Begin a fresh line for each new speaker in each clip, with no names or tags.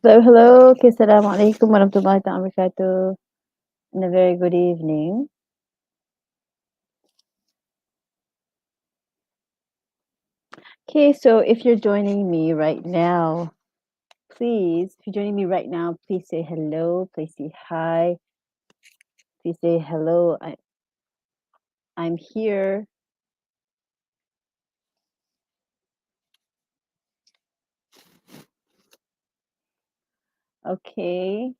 So hello, okay, Assalamualaikum warahmatullahi ta'ala wabarakatuh, and a very good evening. Okay, so if you're joining me right now, if you're joining me right now, please say hello, please say hi, please say hello. I'm here. Okay.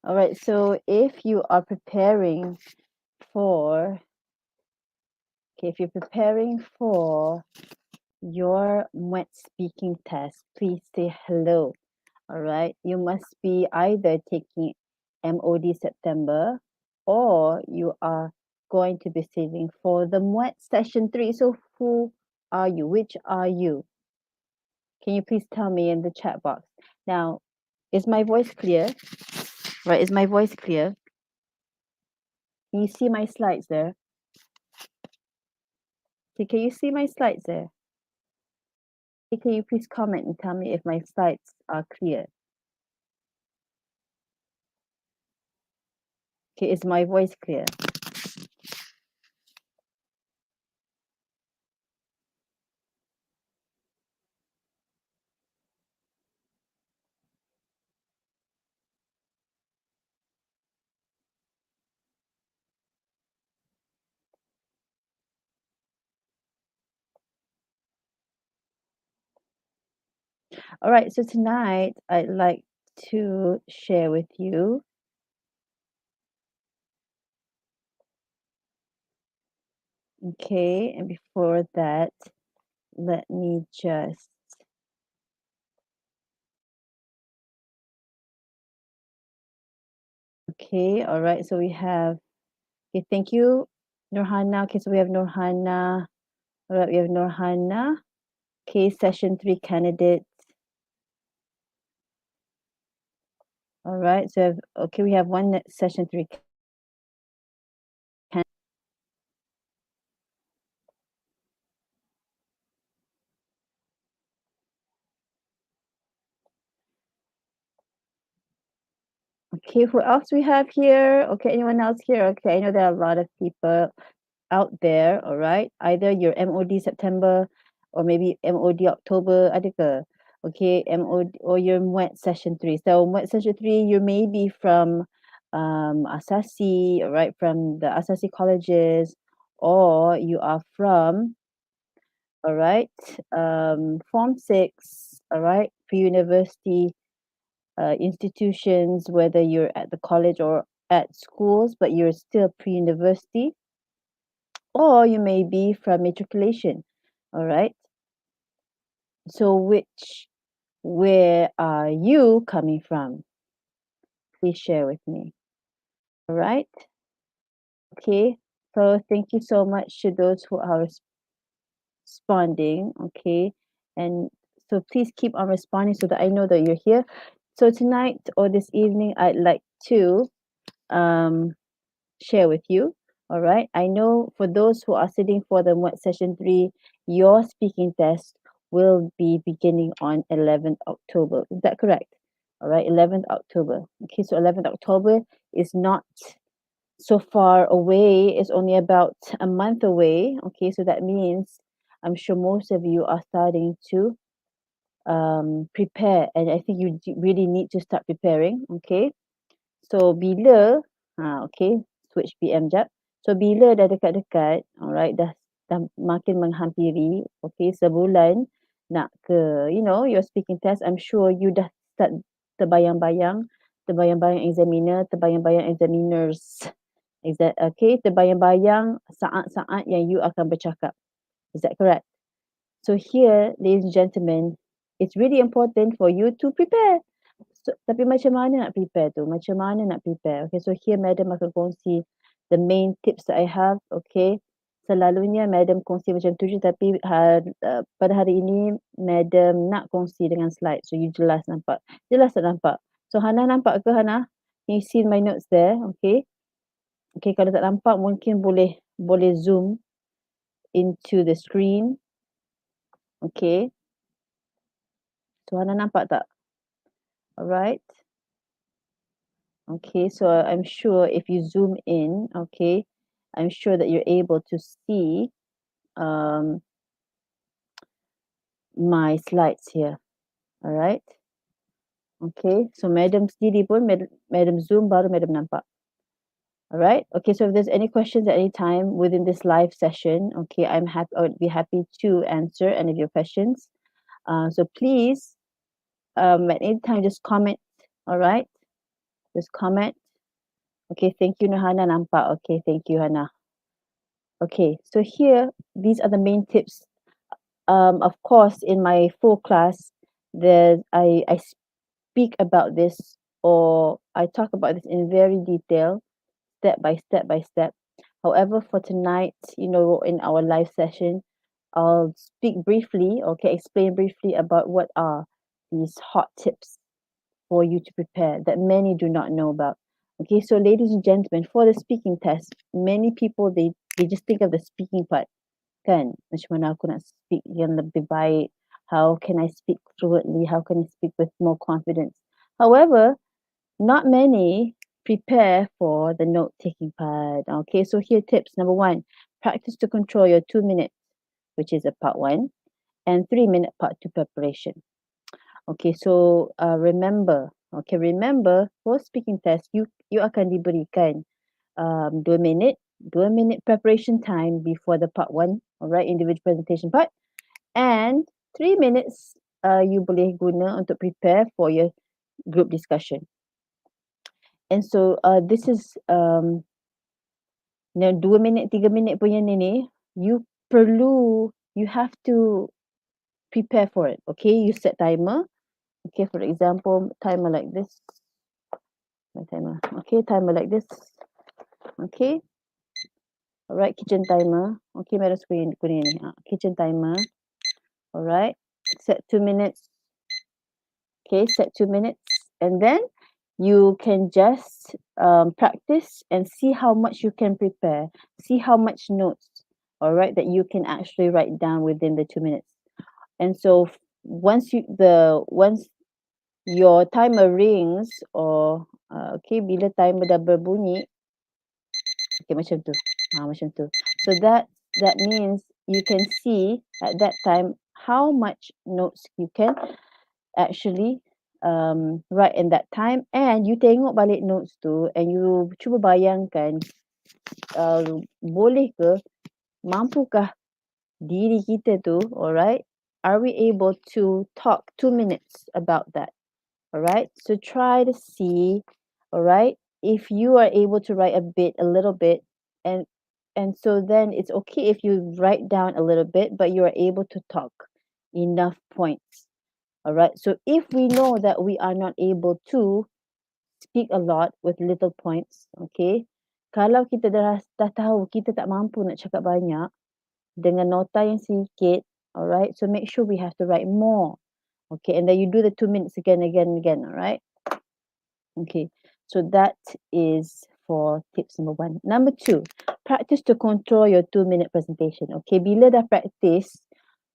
All right. So if you are preparing for, if you're preparing for your MUET speaking test, please say hello. All right. You must be either taking MOD September or you are going to be sitting for the MUET session 3. So who are you? Which are you? Can you please tell me in the chat box? Now, is my voice clear? Right, is my voice clear? Can you see my slides there? Okay, can you see my slides there? Okay, can you please comment and tell me if my slides are clear? Okay, is my voice clear? All right, so tonight I'd like to share with you okay, and before that, let me just okay, all right, so we have okay, thank you, Nurhana. Okay, so we have Nurhana. All right, we have Nurhana. Okay, session 3 candidates. All right, so okay, we have one session 3 candidate. Okay, who else we have here? Okay, anyone else here? Okay, I know there are a lot of people out there, all right? Either your MOD September or maybe MOD October, ada ke? Okay, MOD or your MUET session 3. So MUET session 3, you may be from Asasi, all right, from the Asasi colleges, or you are from, all right, Form 6, all right, pre-university institutions, whether you're at the college or at schools, but you're still pre-university, or you may be from matriculation. All right. So where are you coming from? Please share with me. All right. Okay. So thank you so much to those who are responding. Okay. And so please keep on responding so that I know that you're here. So tonight or this evening, I'd like to um, share with you. All right. I know for those who are sitting for the MUET session 3, your speaking test will be beginning on 11th October. Is that correct? All right, 11th October. Okay, so 11th October is not so far away. It's only about a month away. Okay, so that means I'm sure most of you are starting to prepare, and I think you really need to start preparing. Okay, so bila okay, switch PM jap. So bila dah dekat-dekat, alright, dah makin menghampiri, okay, sebulan nak ke, your speaking test, I'm sure you dah start terbayang-bayang, terbayang-bayang examiner, terbayang-bayang examiners. Okay, terbayang-bayang saat-saat yang you akan bercakap. Is that correct? So here, ladies and gentlemen, it's really important for you to prepare. So, tapi macam mana nak prepare tu? Macam mana nak prepare? Okay, so here Madam akan kongsi the main tips that I have. Okay, selalunya Madam kongsi macam tu je, tapi pada hari ini Madam nak kongsi dengan slide. So you jelas nampak. Jelas tak nampak? So Hana nampak ke Hana? Can you see my notes there? Okay. Okay, kalau tak nampak mungkin boleh zoom into the screen. Okay. So Hana nampak tak? Alright. Okay, so I'm sure if you zoom in, okay, I'm sure that you're able to see my slides here. Alright. Okay, so Madam sendiri pun, Madam Zoom baru Madam nampak. Alright. Okay, so if there's any questions at any time within this live session, okay, I would be happy to answer any of your questions. So please, at any time, just comment. Alright. Just comment. Okay, thank you, Hana nampak. Okay, thank you, Hana. Okay, so here, these are the main tips. Of course, in my full class, I speak about this, or I talk about this in very detail, step by step by step. However, for tonight, in our live session, I'll speak briefly, okay, explain briefly about what are these hot tips for you to prepare that many do not know about. Okay, so ladies and gentlemen, for the speaking test, many people they just think of the speaking part, kan? Macam mana aku nak speak yang lebih baik? How can I speak fluently? How can I speak with more confidence? However, not many prepare for the note-taking part. Okay, so here tips. Number 1, practice to control your 2 minutes, which is a part 1, and 3-minute part 2 preparation. Okay, so remember for speaking test, you akan diberikan 2 minute preparation time before the part 1, alright, individual presentation part, and 3 minutes you boleh guna untuk prepare for your group discussion. And so this is 2 minit 3 minit punya ni you have to prepare for it. Okay, you set timer. Okay, for example, timer like this. My timer. Okay, timer like this. Okay. Alright, kitchen timer. Okay, meron screen kuning ni. Kitchen timer. Alright. Set 2 minutes. Okay, set 2 minutes. And then you can just practice and see how much you can prepare. See how much notes, alright, that you can actually write down within the 2 minutes. And so once your timer rings, or okay, bila timer dah berbunyi, okay, macam tu. Macam tu. So that means you can see at that time how much notes you can actually write in that time, and you tengok balik notes tu and you cuba bayangkan boleh ke, mampukah diri kita tu, alright, are we able to talk 2 minutes about that? Alright, so try to see, alright, if you are able to write a little bit, and so then it's okay if you write down a little bit, but you are able to talk enough points. Alright, so if we know that we are not able to speak a lot with little points, okay, kalau kita dah tahu kita tak mampu nak cakap banyak dengan nota yang sedikit, alright, so make sure we have to write more. Okay, and then you do the 2 minutes again, alright? Okay, so that is for tips number 1. Number 2, practice to control your 2-minute presentation. Okay, bila dah practice,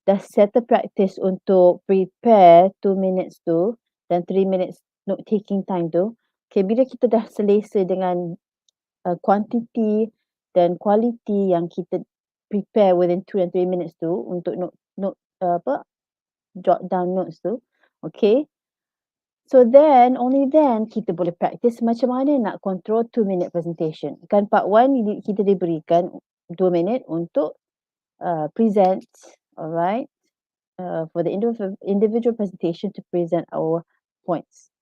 dah settle practice untuk prepare 2 minutes tu dan 3 minutes note taking time tu, okay, bila kita dah selesa dengan quantity dan quality yang kita prepare within 2 and 3 minutes tu untuk jot down notes tu, okay, so then only then kita boleh practice macam mana nak control 2-minute presentation. Kan part 1 kita diberikan 2 minit untuk present, alright, for the individual presentation to present our points.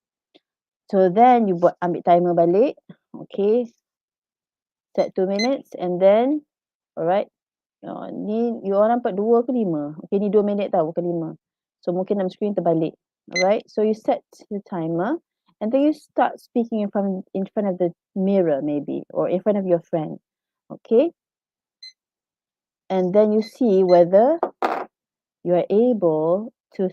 So then you ambil timer balik, okay, set 2 minutes, and then alright, ni you orang nampak 2 ke 5? Okay, ni 2 minit tau, bukan 5. So mungkin dalam screen terbalik. Alright, so you set the timer and then you start speaking in front of the mirror maybe, or in front of your friend. Okay, and then you see whether you are able to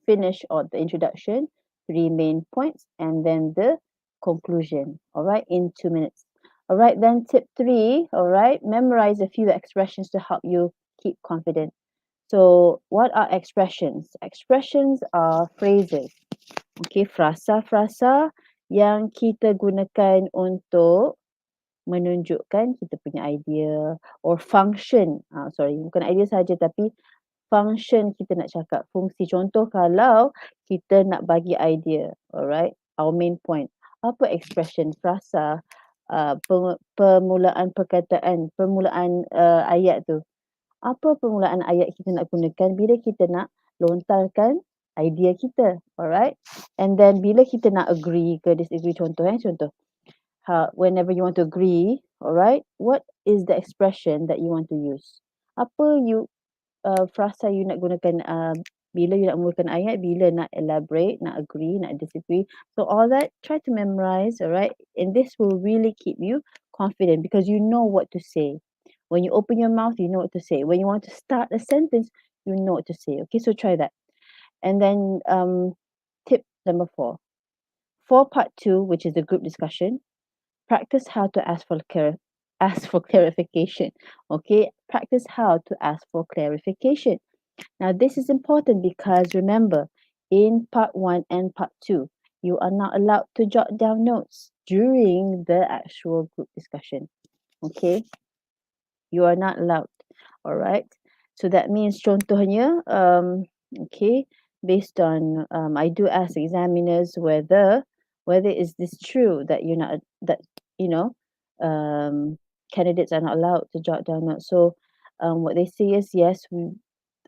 finish all the introduction, 3 main points, and then the conclusion. All right, in 2 minutes. All right, then tip 3. All right, memorize a few expressions to help you keep confident. So, what are expressions? Expressions are phrases. Okay, frasa-frasa yang kita gunakan untuk menunjukkan kita punya idea or function. Sorry, bukan idea saja tapi function kita nak cakap. Fungsi contoh kalau kita nak bagi idea, alright, our main point. Apa expression frasa, permulaan perkataan, permulaan ayat tu. Apa permulaan ayat kita nak gunakan bila kita nak lontarkan idea kita, alright? And then bila kita nak agree ke disagree, contoh, whenever you want to agree, alright, what is the expression that you want to use? Apa frasa you nak gunakan bila you nak mulakan ayat, bila nak elaborate, nak agree, nak disagree. So all that, try to memorize, alright? And this will really keep you confident because you know what to say. When you open your mouth, you know what to say. When you want to start a sentence, you know what to say. Okay, so try that. And then tip number 4. For part 2, which is the group discussion, practice how to ask for clarification. Okay, practice how to ask for clarification. Now, this is important because remember, in part 1 and part 2, you are not allowed to jot down notes during the actual group discussion. Okay, you are not allowed. All right. So that means contohnya, okay, based on I do ask examiners whether is this true that you're not that you know candidates are not allowed to jot down notes. So what they say is yes,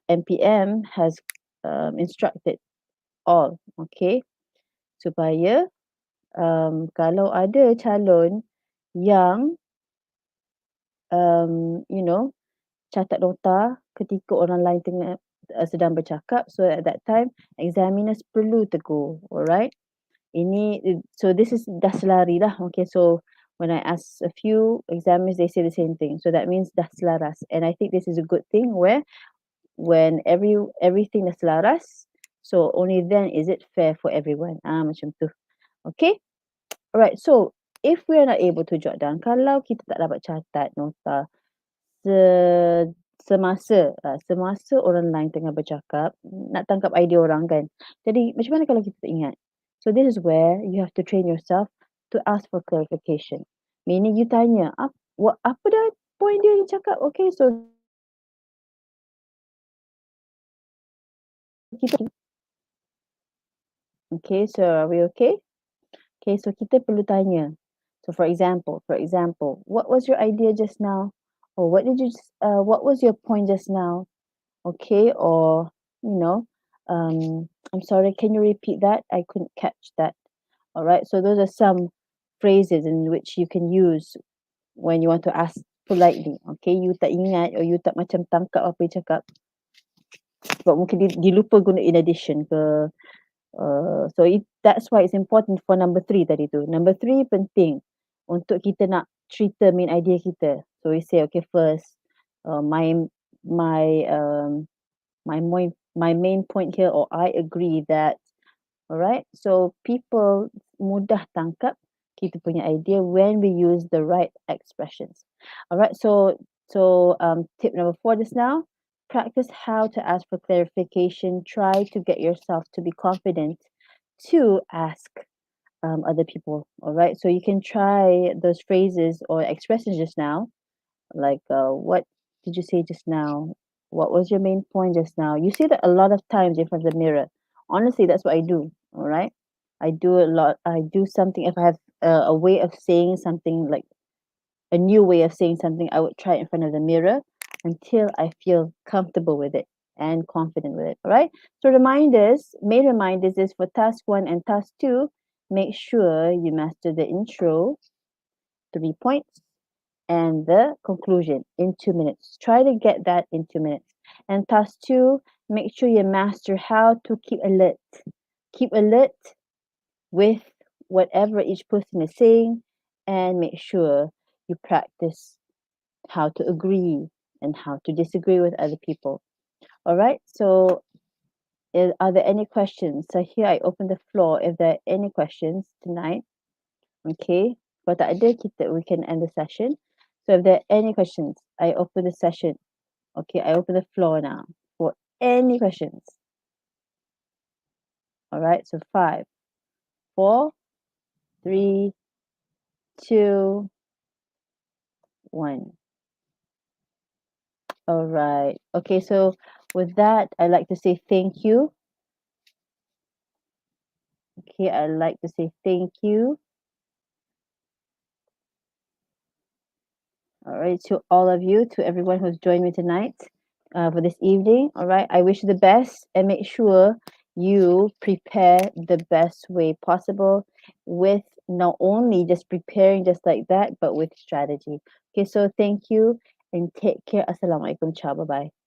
MPM has instructed all, okay, supaya kalau ada calon yang you know catat nota ketika orang lain tengah sedang bercakap, so at that time examiners perlu tegur, alright. So this is dah selari lah, okay. So when I ask a few examiners, they say the same thing, so that means dah selaras. And I think this is a good thing where when everything dah selaras, so only then is it fair for everyone. Macam tu. Okay. Alright, so if we are not able to jot down, kalau kita tak dapat catat nota semasa orang lain tengah bercakap, nak tangkap idea orang kan. Jadi macam mana kalau kita tak ingat? So this is where you have to train yourself to ask for clarification. Meaning you tanya, apa dah point dia cakap? Okay, so kita okay, so are we okay? Okay, so kita perlu tanya. So for example, what was your idea just now? Or what was your point just now? Okay, or I'm sorry, can you repeat that? I couldn't catch that. All right, so those are some phrases in which you can use when you want to ask politely. Okay, you tak ingat or you tak macam tangkap apa dia cakap. Sebab mungkin dia lupa guna in addition ke. So that's why it's important for number 3 tadi tu. Number 3 penting untuk kita nak cerita main idea kita. So we say, okay, first, my main point here, or I agree that, alright. So people mudah tangkap kita punya idea when we use the right expressions. Alright, so tip number 4 just now, practice how to ask for clarification. Try to get yourself to be confident to ask other people. Alright, so you can try those phrases or expressions just now, like what did you say just now? What was your main point just now? You say that a lot of times in front of the mirror. Honestly, that's what I do. All right, I do a lot. I do something if I have a way of saying something, like a new way of saying something. I would try it in front of the mirror until I feel comfortable with it and confident with it. All right. So main reminders is for task 1 and task 2. Make sure you master the intro, 3 points, and the conclusion in 2 minutes. Try to get that in 2 minutes. And task 2, make sure you master how to keep alert. Keep alert with whatever each person is saying, and make sure you practice how to agree and how to disagree with other people. All right, so are there any questions? So here I open the floor if there are any questions tonight. Okay. Kalau tak ada, we can end the session. So if there are any questions, I open the session. Okay, I open the floor now for any questions. All right, so 5, 4, 3, 2, 1. All right. Okay, so with that, I'd like to say thank you. Okay, I'd like to say thank you. All right, to all of you, to everyone who's joined me tonight for this evening. All right, I wish you the best and make sure you prepare the best way possible with not only just preparing just like that, but with strategy. Okay, so thank you and take care. Assalamualaikum. Ciao. Bye bye.